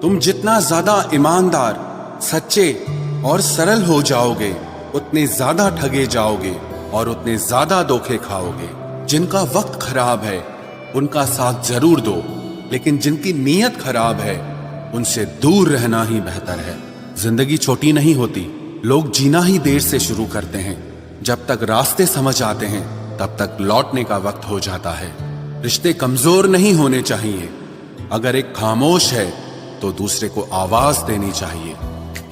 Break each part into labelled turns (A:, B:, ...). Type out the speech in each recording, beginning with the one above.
A: तुम जितना ज्यादा ईमानदार, सच्चे और सरल हो जाओगे, उतने ज्यादा ठगे जाओगे और उतने ज्यादा धोखे खाओगे। जिनका वक्त खराब है उनका साथ जरूर दो, लेकिन जिनकी नीयत खराब है उनसे दूर रहना ही बेहतर है। जिंदगी छोटी नहीं होती, लोग जीना ही देर से शुरू करते हैं। जब तक रास्ते समझ आते हैं तब तक लौटने का वक्त हो जाता है। रिश्ते कमजोर नहीं होने चाहिए। अगर एक खामोश है तो दूसरे को आवाज देनी चाहिए।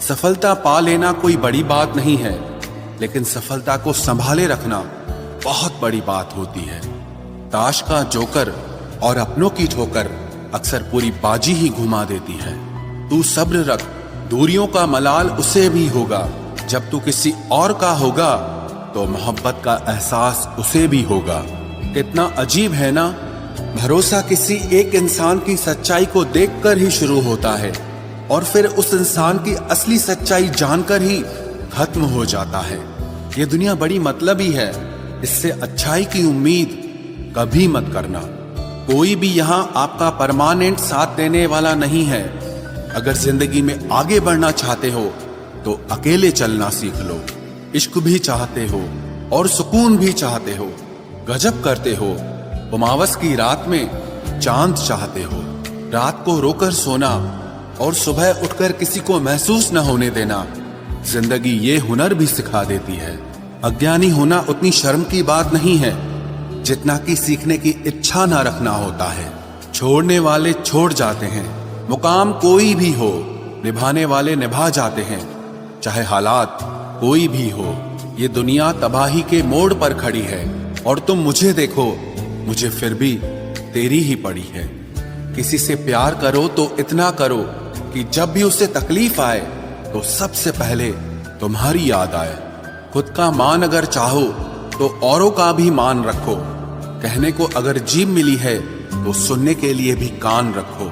A: सफलता पा लेना कोई बड़ी बात नहीं है, लेकिन सफलता को संभाले रखना बहुत बड़ी बात होती है। ताश का जोकर और अपनों की ठोकर अक्सर पूरी बाजी ही घुमा देती है। तू सब्र रख, दूरियों का मलाल उसे भी होगा। जब तू किसी और का होगा तो मोहब्बत का एहसास उसे भी होगा। कितना अजीब है ना, भरोसा किसी एक इंसान की सच्चाई को देखकर ही शुरू होता है और फिर उस इंसान की असली सच्चाई जानकर ही खत्म हो जाता है। ये दुनिया बड़ी मतलबी है, इससे अच्छाई की उम्मीद कभी मत करना। कोई भी यहाँ आपका परमानेंट साथ देने वाला नहीं है। अगर जिंदगी में आगे बढ़ना चाहते हो तो अकेले चलना सीख लो। इश्क भी चाहते हो और सुकून भी चाहते हो, गजब करते हो। उमावस की रात में चांद चाहते हो। रात को रोकर सोना और सुबह उठकर किसी को महसूस न होने देना, जिंदगी ये हुनर भी सिखा देती है। अज्ञानी होना उतनी शर्म की बात नहीं है जितना कि सीखने की इच्छा न रखना होता है। छोड़ने वाले छोड़ जाते हैं, मुकाम कोई भी हो, निभाने वाले निभा जाते हैं। चाहे हालात कोई भी हो, ये दुनिया तबाही के मोड़ पर खड़ी है और तुम मुझे देखो, मुझे फिर भी तेरी ही पड़ी है। किसी से प्यार करो तो इतना करो कि जब भी उसे तकलीफ आए तो सबसे पहले तुम्हारी याद आए। खुद का मान अगर चाहो तो औरों का भी मान रखो। कहने को अगर जीभ मिली है तो सुनने के लिए भी कान रखो।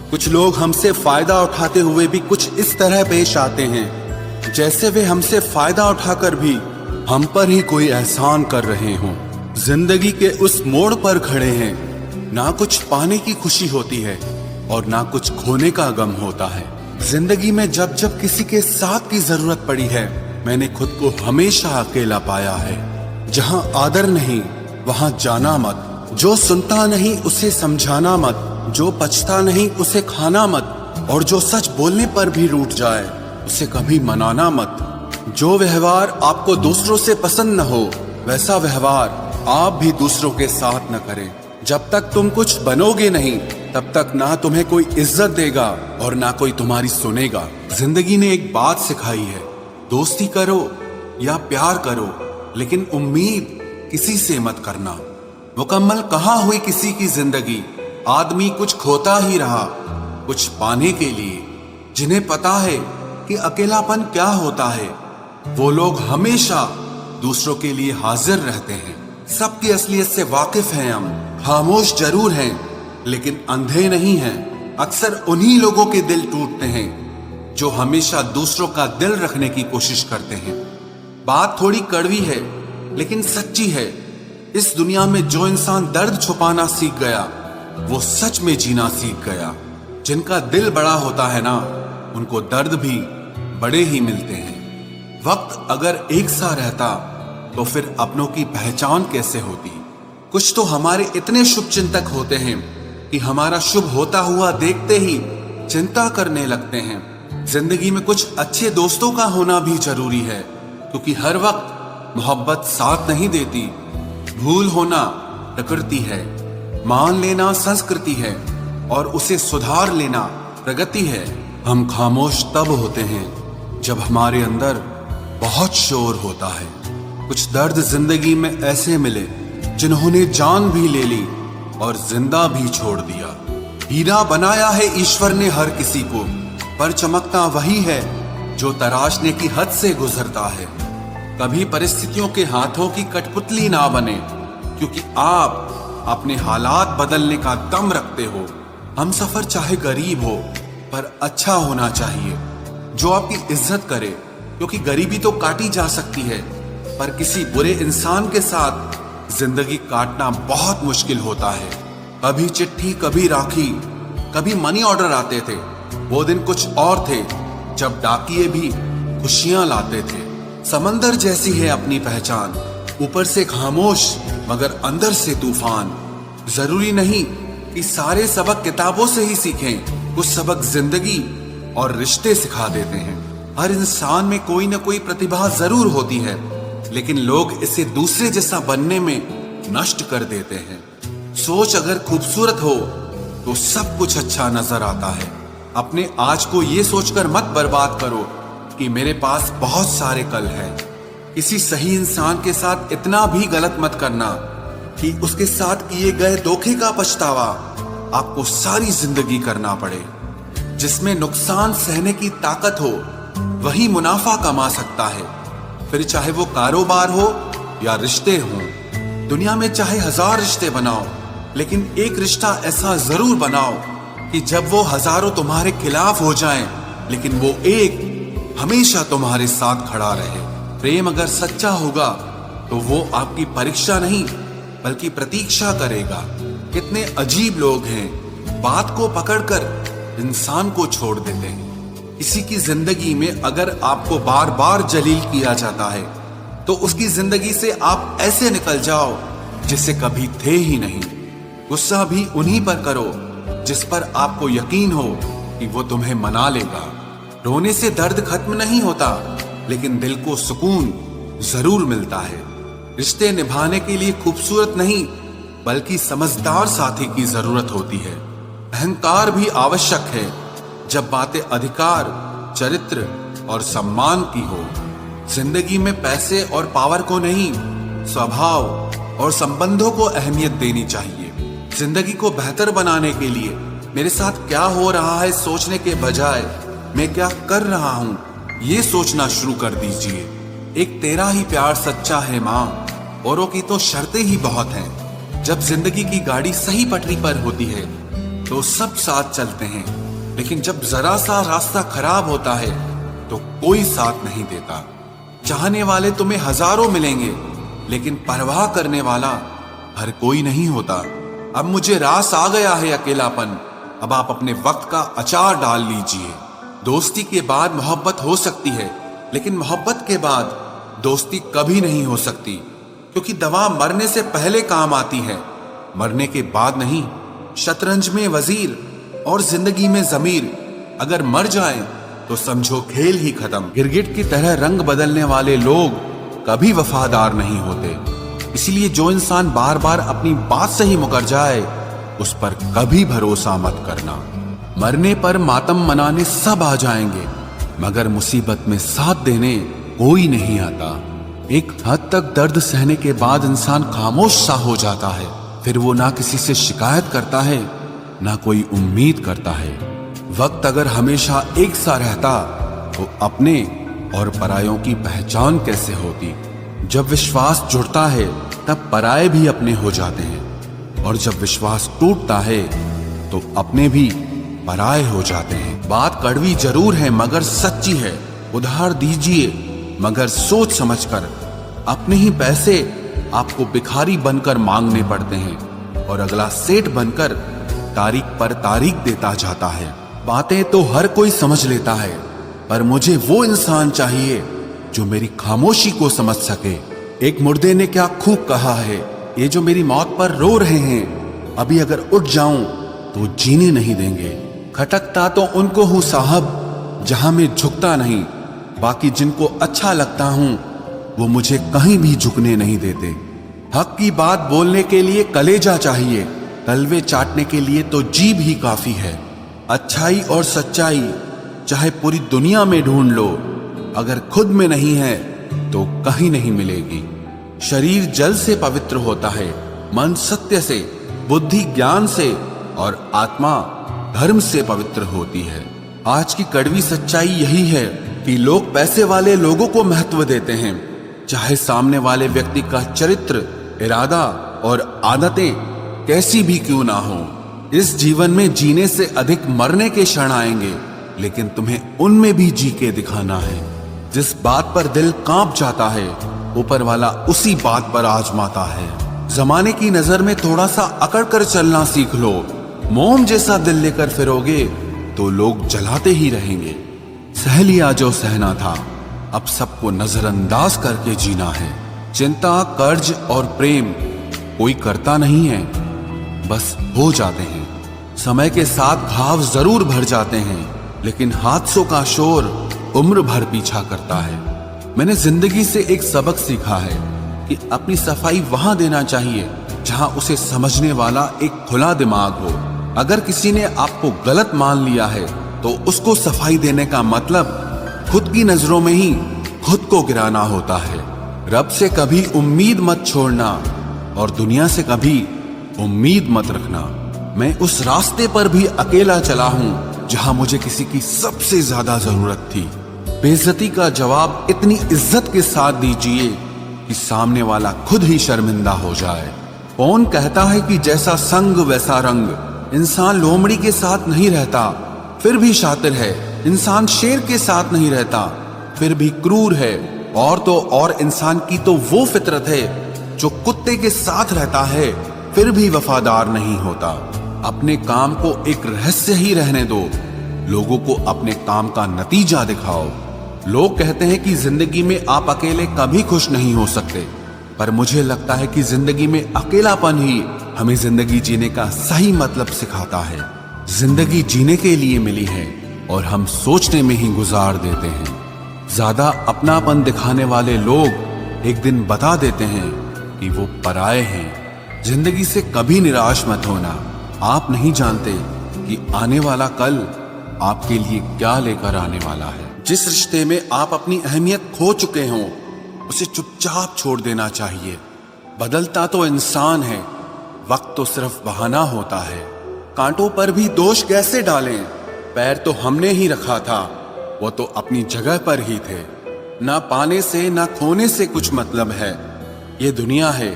A: कुछ लोग हमसे फायदा उठाते हुए भी कुछ इस तरह पेश आते हैं जैसे वे हमसे फायदा उठाकर भी हम पर ही कोई एहसान कर रहे हों। जिंदगी के उस मोड़ पर खड़े हैं, ना कुछ पाने की खुशी होती है और ना कुछ खोने का गम होता है। जिंदगी में जब जब किसी के साथ की जरूरत पड़ी है, मैंने खुद को हमेशा अकेला पाया है। जहां आदर नहीं वहां जाना मत, जो सुनता नहीं उसे समझाना मत, जो पछता नहीं उसे खाना मत, और जो सच बोलने पर भी रूठ जाए उसे कभी मनाना मत। जो व्यवहार आपको दूसरों से पसंद न हो वैसा व्यवहार आप भी दूसरों के साथ न करें। जब तक तुम कुछ बनोगे नहीं तब तक ना तुम्हें कोई इज्जत देगा और ना कोई तुम्हारी सुनेगा। जिंदगी ने एक बात सिखाई है, दोस्ती करो या प्यार करो, लेकिन उम्मीद किसी से मत करना। मुकम्मल कहाँ हुई किसी की जिंदगी, आदमी कुछ खोता ही रहा कुछ पाने के लिए। जिन्हें पता है कि अकेलापन क्या होता है, वो लोग हमेशा दूसरों के लिए हाजिर रहते हैं। सबकी असलियत से वाकिफ हैं हम, खामोश जरूर हैं लेकिन अंधे नहीं हैं। अक्सर उन्हीं लोगों के दिल टूटते हैं जो हमेशा दूसरों का दिल रखने की कोशिश करते हैं। बात थोड़ी कड़वी है लेकिन सच्ची है। इस दुनिया में जो इंसान दर्द छुपाना सीख गया वो सच में जीना सीख गया। जिनका दिल बड़ा होता है ना, उनको दर्द भी बड़े ही मिलते हैं। वक्त अगर एक सा रहता तो फिर अपनों की पहचान कैसे होती। कुछ तो हमारे इतने शुभ चिंतक होते हैं कि हमारा शुभ होता हुआ देखते ही चिंता करने लगते हैं। जिंदगी में कुछ अच्छे दोस्तों का होना भी जरूरी है, क्योंकि हर वक्त मोहब्बत साथ नहीं देती। भूल होना प्रकृति है, मान लेना संस्कृति है और उसे सुधार लेना प्रगति है। हम खामोश तब होते हैं जब हमारे अंदर बहुत शोर होता है। कुछ दर्द जिंदगी में ऐसे मिले जिन्होंने जान भी ले ली और जिंदा भी छोड़ दिया। हीरा बनाया है ईश्वर ने हर किसी को, पर चमकता वही है जो तराशने की हद से गुजरता है। कभी परिस्थितियों के हाथों की कठपुतली ना बने, क्योंकि आप अपने हालात बदलने का दम रखते हो। हम सफर चाहे गरीब हो पर अच्छा होना चाहिए, जो आपकी इज्जत करे, क्योंकि गरीबी तो काटी जा सकती है पर किसी बुरे इंसान के साथ जिंदगी काटना बहुत मुश्किल होता है। कभी चिट्ठी, कभी राखी, कभी मनी ऑर्डर आते थे, वो दिन कुछ और थे जब डाकिये भी खुशियां लाते थे। समंदर जैसी है अपनी पहचान, ऊपर से खामोश मगर अंदर से तूफान। जरूरी नहीं कि सारे सबक किताबों से ही सीखें, कुछ सबक जिंदगी और रिश्ते सिखा देते हैं। हर इंसान में कोई ना कोई प्रतिभा जरूर होती है, लेकिन लोग इसे दूसरे जैसा बनने में नष्ट कर देते हैं। सोच अगर खूबसूरत हो तो सब कुछ अच्छा नजर आता है। अपने आज को ये सोचकर मत बर्बाद करो कि मेरे पास बहुत सारे कल है। किसी सही इंसान के साथ इतना भी गलत मत करना कि उसके साथ किए गए धोखे का पछतावा आपको सारी जिंदगी करना पड़े। जिसमें नुकसान सहने की ताकत हो वही मुनाफा कमा सकता है, फिर चाहे वो कारोबार हो या रिश्ते हों। दुनिया में चाहे 1000 रिश्ते बनाओ, लेकिन एक रिश्ता ऐसा जरूर बनाओ कि जब वो हजारों तुम्हारे खिलाफ हो जाएं, लेकिन वो एक हमेशा तुम्हारे साथ खड़ा रहे। प्रेम अगर सच्चा होगा तो वो आपकी परीक्षा नहीं बल्कि प्रतीक्षा करेगा। कितने अजीब लोग हैं, बात को पकड़कर इंसान को छोड़ देते हैं। किसी की जिंदगी में अगर आपको बार बार जलील किया जाता है तो उसकी जिंदगी से आप ऐसे निकल जाओ जिसे कभी थे ही नहीं। गुस्सा भी उन्हीं पर करो जिस पर आपको यकीन हो कि वो तुम्हें मना लेगा। रोने से दर्द खत्म नहीं होता, लेकिन दिल को सुकून जरूर मिलता है। रिश्ते निभाने के लिए खूबसूरत नहीं बल्कि समझदार साथी की जरूरत होती है। अहंकार भी आवश्यक है जब बातें अधिकार, चरित्र और सम्मान की हो। जिंदगी में पैसे और पावर को नहीं, स्वभाव और संबंधों को अहमियत देनी चाहिए। जिंदगी को बेहतर बनाने के लिए मेरे साथ क्या हो रहा है सोचने के बजाय मैं क्या कर रहा हूं ये सोचना शुरू कर दीजिए। एक तेरा ही प्यार सच्चा है माँ, औरों की तो शर्तें ही बहुत हैं। जब जिंदगी की गाड़ी सही पटरी पर होती है तो सब साथ चलते हैं, लेकिन जब जरा सा रास्ता खराब होता है तो कोई साथ नहीं देता। चाहने वाले तुम्हें हजारों मिलेंगे, लेकिन परवाह करने वाला हर कोई नहीं होता। अब मुझे रास आ गया है अकेलापन, अब आप अपने वक्त का अचार डाल लीजिए। दोस्ती के बाद मोहब्बत हो सकती है, लेकिन मोहब्बत के बाद दोस्ती कभी नहीं हो सकती, क्योंकि दवा मरने से पहले काम आती है, मरने के बाद नहीं। शतरंज में वजीर और जिंदगी में जमीर अगर मर जाए तो समझो खेल ही खत्म। गिरगिट की तरह रंग बदलने वाले लोग कभी वफादार नहीं होते, इसलिए जो इंसान बार बार अपनी बात से ही मुकर जाए उस पर कभी भरोसा मत करना। मरने पर मातम मनाने सब आ जाएंगे, मगर मुसीबत में साथ देने कोई नहीं आता। एक हद तक दर्द सहने के बाद इंसान खामोश सा हो जाता है, फिर वो ना किसी से शिकायत करता है ना कोई उम्मीद करता है। वक्त अगर हमेशा एक सा रहता तो अपने और परायों की पहचान कैसे होती। जब विश्वास जुड़ता है तब पराये भी अपने हो जाते हैं, और जब विश्वास टूटता है तो अपने भी पराये हो जाते हैं। बात कड़वी जरूर है मगर सच्ची है। उधार दीजिए मगर सोच समझकर। अपने ही पैसे आपको भिखारी बनकर मांगने पड़ते हैं, और अगला सेठ बनकर तारीख पर तारीख देता जाता है। बातें तो हर कोई समझ लेता है, पर मुझे वो इंसान चाहिए जो मेरी खामोशी को समझ सके। एक मुर्दे ने क्या खूब कहा है, ये जो मेरी मौत पर रो रहे हैं, अभी अगर उठ जाऊं तो जीने नहीं देंगे। खटकता तो उनको हूं साहब जहां मैं झुकता नहीं, बाकी जिनको अच्छा लगता हूं वो मुझे कहीं भी झुकने नहीं देते। हक की बात बोलने के लिए कलेजा चाहिए, तलवे चाटने के लिए तो जीभ ही काफी है। अच्छाई और सच्चाई चाहे पूरी दुनिया में ढूंढ लो, अगर खुद में नहीं है तो कहीं नहीं मिलेगी। शरीर जल से पवित्र होता है, मन सत्य से, बुद्धि ज्ञान से और आत्मा धर्म से पवित्र होती है। आज की कड़वी सच्चाई यही है कि लोग पैसे वाले लोगों को महत्व देते हैं, चाहे सामने वाले व्यक्ति का चरित्र, इरादा और आदतें कैसी भी क्यों ना हो। इस जीवन में जीने से अधिक मरने के क्षण आएंगे, लेकिन तुम्हें उनमें भी जी के दिखाना है। जिस बात पर दिल कांप जाता है ऊपर वाला उसी बात पर आजमाता है। जमाने की नजर में थोड़ा सा अकड़ कर चलना सीख लो। मोम जैसा दिल लेकर फिरोगे तो लोग जलाते ही रहेंगे। सह लिया जो सहना था, अब सबको नजरअंदाज करके जीना है। चिंता, कर्ज और प्रेम कोई करता नहीं है, बस हो जाते हैं। समय के साथ घाव जरूर भर जाते हैं, लेकिन हादसों का शोर उम्र भर पीछा करता है। मैंने जिंदगी से एक सबक सीखा है कि अपनी सफाई वहां देना चाहिए जहां उसे समझने वाला एक खुला दिमाग हो। अगर किसी ने आपको गलत मान लिया है तो उसको सफाई देने का मतलब खुद की नजरों में ही खुद को गिराना होता है। रब से कभी उम्मीद मत छोड़ना और दुनिया से कभी उम्मीद मत रखना। मैं उस रास्ते पर भी अकेला चला हूं जहां मुझे किसी की सबसे ज्यादा जरूरत थी। बेइज्जती का जवाब इतनी इज्जत के साथ दीजिए कि सामने वाला खुद ही शर्मिंदा हो जाए। कौन कहता है कि जैसा संग वैसा रंग। इंसान लोमड़ी के साथ नहीं रहता फिर भी शातिर है। इंसान शेर के साथ नहीं रहता फिर भी क्रूर है। और तो और इंसान की तो वो फितरत है जो कुत्ते के साथ रहता है फिर भी वफादार नहीं होता। अपने काम को एक रहस्य ही रहने दो, लोगों को अपने काम का नतीजा दिखाओ। लोग कहते हैं कि जिंदगी में आप अकेले कभी खुश नहीं हो सकते, पर मुझे लगता है कि जिंदगी में अकेलापन ही हमें जिंदगी जीने का सही मतलब सिखाता है। जिंदगी जीने के लिए मिली है और हम सोचने में ही गुजार देते हैं। ज्यादा अपनापन दिखाने वाले लोग एक दिन बता देते हैं कि वो पराये हैं। जिंदगी से कभी निराश मत होना। आप नहीं जानते कि आने वाला कल आपके लिए क्या लेकर आने वाला है। जिस रिश्ते में आप अपनी अहमियत खो चुके हों उसे चुपचाप छोड़ देना चाहिए। बदलता तो इंसान है, वक्त तो सिर्फ बहाना होता है। कांटों पर भी दोष कैसे डालें, पैर तो हमने ही रखा था, वो तो अपनी जगह पर ही थे। ना पाने से ना खोने से कुछ मतलब है। ये दुनिया है,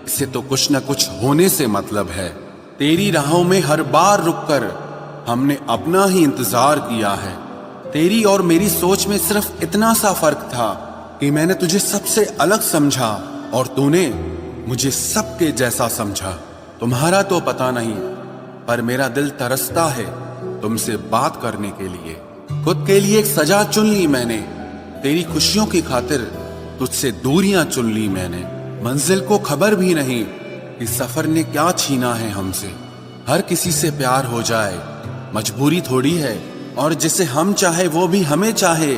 A: इसे तो कुछ न कुछ होने से मतलब है। तेरी राहों में हर बार रुककर हमने अपना ही इंतजार किया है। तेरी और मेरी सोच में सिर्फ इतना सा फर्क था कि मैंने तुझे सबसे अलग समझा और तूने मुझे सबके जैसा समझा। तुम्हारा तो पता नहीं, पर मेरा दिल तरसता है तुमसे बात करने के लिए। खुद के लिए एक सजा चुन ली मैंने, तेरी खुशियों की खातिर तुझसे दूरियां चुन ली मैंने। मंजिल को खबर भी नहीं कि सफर ने क्या छीना है हमसे। हर किसी से प्यार हो जाए मजबूरी थोड़ी है, और जिसे हम चाहे वो भी हमें चाहे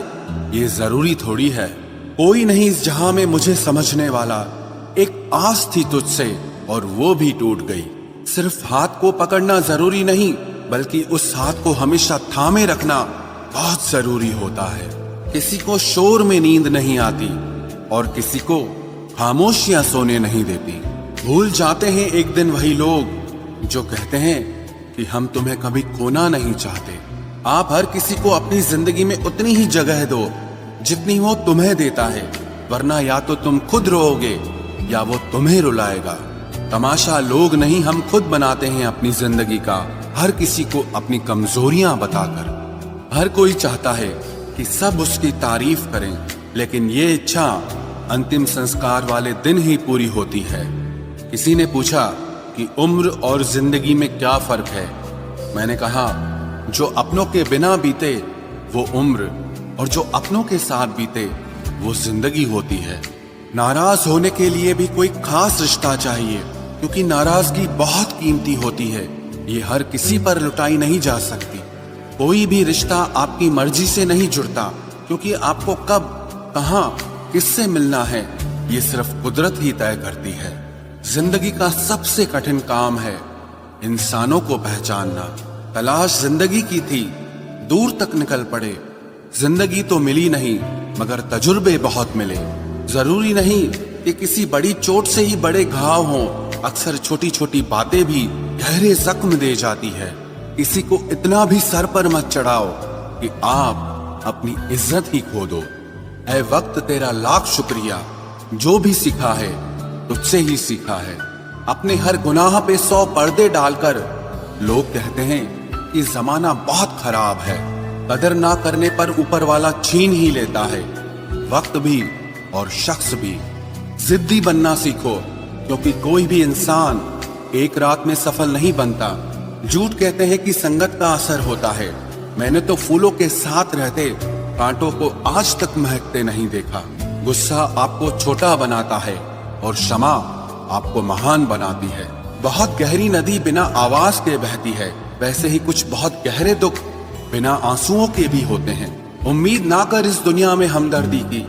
A: ये जरूरी थोड़ी है। कोई नहीं इस जहां में मुझे समझने वाला, एक आस थी तुझसे और वो भी टूट गई। सिर्फ हाथ को पकड़ना जरूरी नहीं, बल्कि उस हाथ को हमेशा थामे रखना बहुत जरूरी होता है। किसी को शोर में नींद नहीं आती और किसी को खामोशियां सोने नहीं देती। भूल जाते हैं एक दिन वही लोग जो कहते हैं कि हम तुम्हें कभी खोना नहीं चाहते। आप हर किसी को अपनी जिंदगी में उतनी ही जगह दो जितनी वो तुम्हें देता है, वरना या तो तुम खुद रोओगे या वो तुम्हें रुलाएगा। तमाशा लोग नहीं, हम खुद बनाते हैं अपनी जिंदगी का, हर किसी को अपनी कमजोरियां बताकर। हर कोई चाहता है कि सब उसकी तारीफ करें, लेकिन ये इच्छा अंतिम संस्कार वाले दिन ही पूरी होती है। किसी ने पूछा कि उम्र और जिंदगी में क्या फर्क है। मैंने कहा, जो अपनों के बिना बीते वो उम्र, और जो अपनों के साथ बीते वो जिंदगी होती है। नाराज होने के लिए भी कोई खास रिश्ता चाहिए, क्योंकि नाराजगी बहुत कीमती होती है। ये हर किसी पर लुटाई नहीं जा सकती। कोई भी रिश्ता आपकी मर्जी से नहीं जुड़ता, क्योंकि आपको कब, कहां, किससे मिलना है ये सिर्फ कुदरत ही तय करती है। जिंदगी का सबसे कठिन काम है इंसानों को पहचानना। तलाश जिंदगी की थी, दूर तक निकल पड़े। जिंदगी तो मिली नहीं, मगर तजुर्बे बहुत मिले। जरूरी नहीं कि किसी बड़ी चोट से ही बड़े घाव हों, अक्सर छोटी छोटी बातें भी गहरे जख्म दे जाती है। किसी को इतना भी सर पर मत चढ़ाओ कि आप अपनी इज्जत ही खो दो। ऐ वक्त तेरा लाख शुक्रिया, जो भी सीखा है तुझसे ही सीखा है। अपने हर गुनाह पे 100 पर्दे डालकर लोग कहते हैं कि जमाना बहुत खराब है। कदर ना करने पर ऊपर वाला छीन ही लेता है, वक्त भी और शख्स भी। जिद्दी बनना सीखो, क्योंकि कोई भी इंसान एक रात में सफल नहीं बनता। झूठ कहते हैं कि संगत का असर होता है, मैंने तो फूलों के साथ रहते कांटों को आज तक महकते नहीं देखा। गुस्सा आपको छोटा बनाता है और क्षमा आपको महान बनाती है। बहुत गहरी नदी बिना आवाज के बहती है, वैसे ही कुछ बहुत गहरे दुख बिना आंसुओं के भी होते हैं। उम्मीद ना कर इस दुनिया में हमदर्दी की,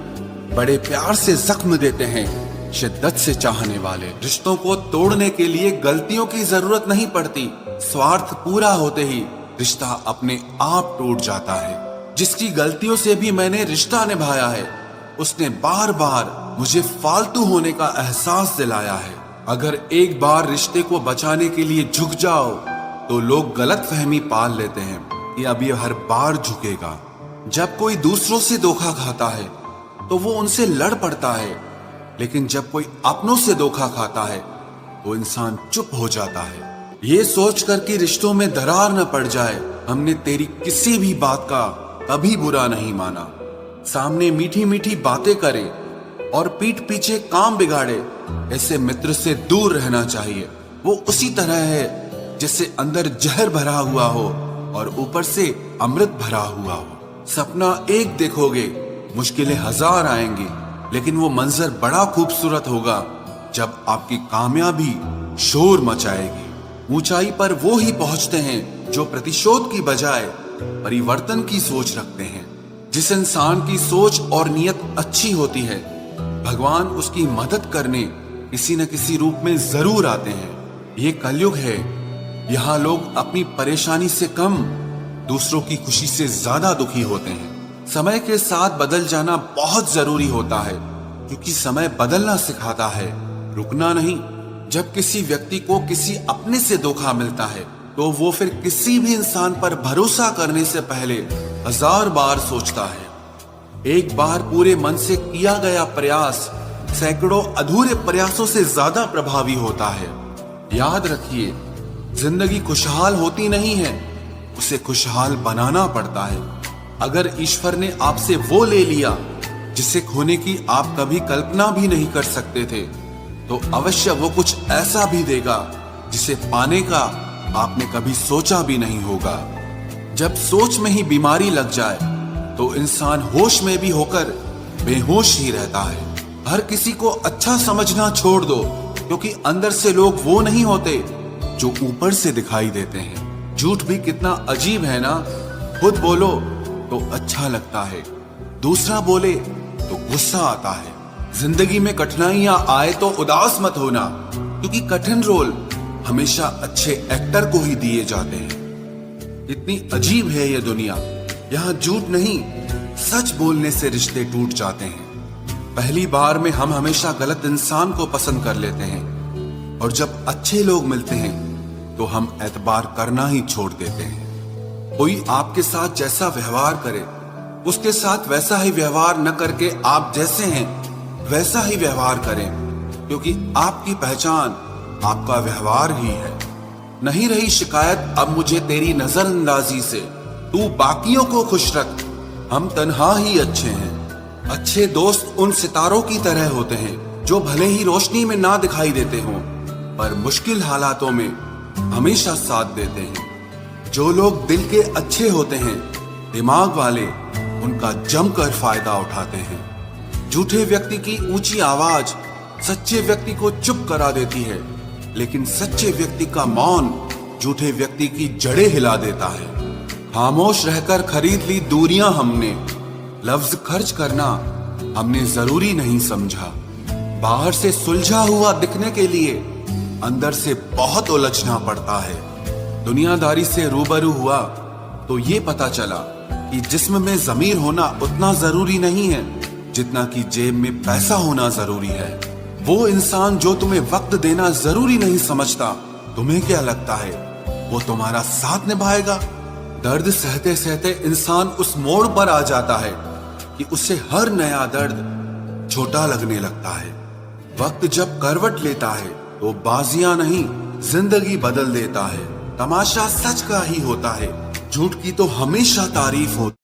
A: बड़े प्यार से जख्म देते हैं शिद्दत से चाहने वाले। रिश्तों को तोड़ने के लिए गलतियों की जरूरत नहीं पड़ती, स्वार्थ पूरा होते ही रिश्ता अपने आप टूट जाता है। जिसकी गलतियों से भी मैंने रिश्ता निभाया है, उसने बार बार मुझे फालतू होने का एहसास दिलाया है। अगर एक बार रिश्ते को बचाने के लिए झुक जाओ तो लोग गलत फहमी पाल लेते हैं कि अब ये हर बार झुकेगा। जब कोई दूसरों से धोखा खाता है तो वो उनसे लड़ पड़ता है, लेकिन जब कोई अपनों से धोखा खाता है तो इंसान चुप हो जाता है। ये सोचकर कि रिश्तों में दरार न पड़ जाए, हमने तेरी किसी भी बात का कभी बुरा नहीं माना। सामने मीठी मीठी बातें करे और पीठ पीछे काम बिगाड़े, ऐसे मित्र से दूर रहना चाहिए। वो उसी तरह है जैसे अंदर जहर भरा हुआ हो और ऊपर से अमृत भरा हुआ हो। सपना एक देखोगे, मुश्किलें हजार आएंगी, लेकिन वो मंजर बड़ा खूबसूरत होगा जब आपकी कामयाबी शोर मचाएगी। ऊंचाई पर वो ही पहुंचते हैं जो प्रतिशोध की बजाय परिवर्तन की सोच रखते हैं। जिस इंसान की सोच और नियत अच्छी होती है, भगवान उसकी मदद करने किसी न किसी रूप में जरूर आते हैं। ये कलयुग है, यहाँ लोग अपनी परेशानी से कम दूसरों की खुशी से ज्यादा दुखी होते हैं। समय के साथ बदल जाना बहुत जरूरी होता है, क्योंकि समय बदलना सिखाता है, रुकना नहीं। जब किसी व्यक्ति को किसी अपने से धोखा मिलता है तो वो फिर किसी भी इंसान पर भरोसा करने से पहले हजार बार सोचता है। एक बार पूरे मन से किया गया प्रयास सैकड़ों अधूरे प्रयासों से ज्यादा प्रभावी होता है। याद रखिए, जिंदगी खुशहाल होती नहीं है, उसे खुशहाल बनाना पड़ता है। अगर ईश्वर ने आपसे वो ले लिया जिसे खोने की आप कभी कल्पना भी नहीं कर सकते थे, तो अवश्य वो कुछ ऐसा भी देगा जिसे पाने का आपने कभी सोचा भी नहीं होगा। जब सोच में ही बीमारी लग जाए तो इंसान होश में भी होकर बेहोश ही रहता है। हर किसी को अच्छा समझना छोड़ दो, क्योंकि अंदर से लोग वो नहीं होते जो ऊपर से दिखाई देते हैं। झूठ भी कितना अजीब है ना, खुद बोलो तो अच्छा लगता है, दूसरा बोले तो गुस्सा आता है। जिंदगी में कठिनाइयां आए तो उदास मत होना, क्योंकि कठिन रोल हमेशा अच्छे एक्टर को ही दिए जाते हैं। इतनी अजीब है ये दुनिया, यहाँ झूठ नहीं सच बोलने से रिश्ते टूट जाते हैं। पहली बार में हम हमेशा गलत इंसान को पसंद कर लेते हैं, और जब अच्छे लोग मिलते हैं तो हम एतबार करना ही छोड़ देते हैं। कोई आपके साथ जैसा व्यवहार करे, उसके साथ वैसा ही व्यवहार न करके आप जैसे हैं वैसा ही व्यवहार करें, क्योंकि आपकी पहचान आपका व्यवहार ही है। नहीं रही शिकायत अब मुझे तेरी नजरअंदाजी से, तू बाकियों को खुश रख, हम तन्हा ही अच्छे हैं। अच्छे दोस्त उन सितारों की तरह होते हैं जो भले ही रोशनी में ना दिखाई देते हों, पर मुश्किल हालातों में हमेशा साथ देते हैं। जो लोग दिल के अच्छे होते हैं, दिमाग वाले उनका जमकर फायदा उठाते हैं। झूठे व्यक्ति की ऊंची आवाज सच्चे व्यक्ति को चुप करा देती है, लेकिन सच्चे व्यक्ति का मौन झूठे व्यक्ति की जड़ें हिला देता है। खामोश रहकर खरीद ली दूरियां हमने, लफ्ज खर्च करना हमने जरूरी नहीं समझा। बाहर से सुलझा हुआ दिखने के लिए अंदर से बहुत उलझना पड़ता है। दुनियादारी से रूबरू हुआ तो ये पता चला कि जिस्म में जमीर होना उतना जरूरी नहीं है जितना कि जेब में पैसा होना जरूरी है। वो इंसान जो तुम्हें वक्त देना जरूरी नहीं समझता, तुम्हें क्या लगता है वो तुम्हारा साथ निभाएगा? दर्द सहते सहते इंसान उस मोड़ पर आ जाता है कि उसे हर नया दर्द छोटा लगने लगता है। वक्त जब करवट लेता है तो बाजियां नहीं जिंदगी बदल देता है। तमाशा सच का ही होता है, झूठ की तो हमेशा तारीफ होती है।